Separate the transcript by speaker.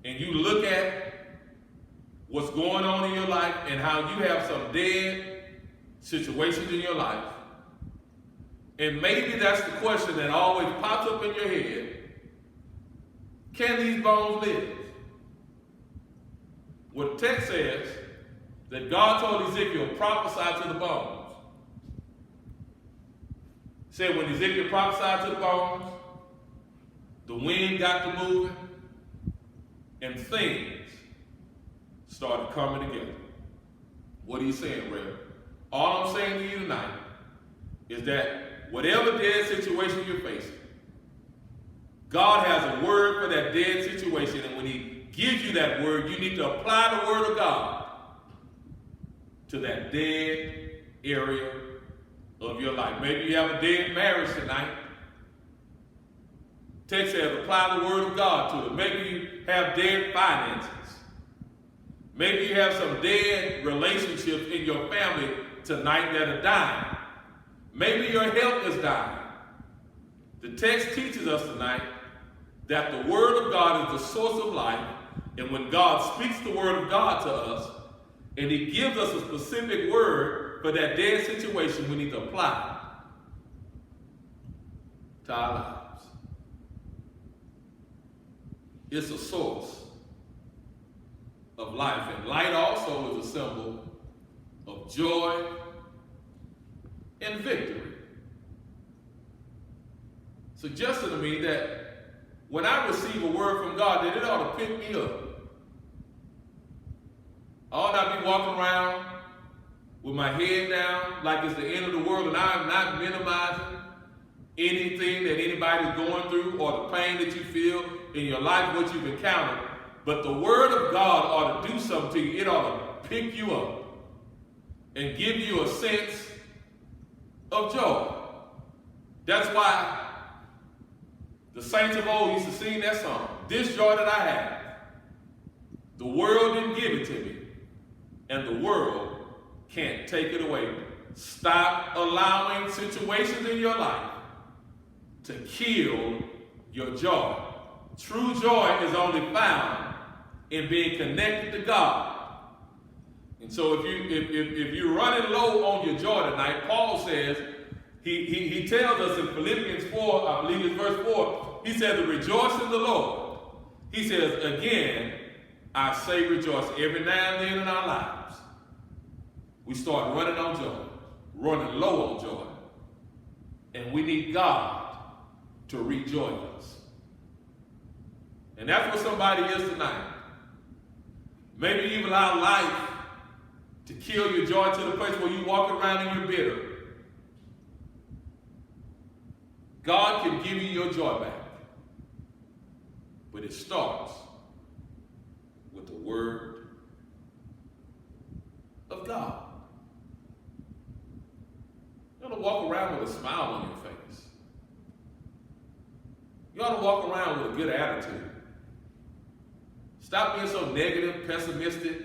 Speaker 1: and you look at what's going on in your life and how you have some dead situations in your life, and maybe that's the question that always pops up in your head: can these bones live? What the text says, that God told Ezekiel, prophesy to the bones. He said when Ezekiel prophesied to the bones, the wind got to moving, and things started coming together. What are you saying, Rev? All I'm saying to you tonight is that whatever dead situation you're facing, God has a word for that dead situation, and when He gives you that word, you need to apply the word of God to that dead area of your life. Maybe you have a dead marriage tonight. Text says apply the word of God to it. Maybe you have dead finances. Maybe you have some dead relationships in your family tonight that are dying. Maybe your health is dying. The text teaches us tonight that the word of God is the source of life, and when God speaks the word of God to us, and He gives us a specific word for that dead situation, we need to apply it to our lives. It's a source of life, and light also is a symbol of joy and victory. Suggesting to me that when I receive a word from God, that it ought to pick me up. I ought not be walking around with my head down like it's the end of the world, and I'm not minimizing anything that anybody's going through or the pain that you feel in your life, what you've encountered. But the word of God ought to do something to you. It ought to pick you up and give you a sense of joy. That's why the saints of old used to sing that song, "This joy that I have, the world didn't give it to me, and the world can't take it away." Stop allowing situations in your life to kill your joy. True joy is only found in being connected to God. And so if you're running low on your joy tonight, Paul says, he tells us in Philippians 4, I believe it's verse 4, he says to rejoice in the Lord. He says, again, I say rejoice. Every now and then in our lives, we start running on joy, running low on joy. And we need God to rejoin us. And that's what somebody is tonight. Maybe you allow life to kill your joy to the place where you walk around and you're bitter. God can give you your joy back. But it starts with the word of God. You ought to walk around with a smile on your face. You ought to walk around with a good attitude. Stop being so negative, pessimistic,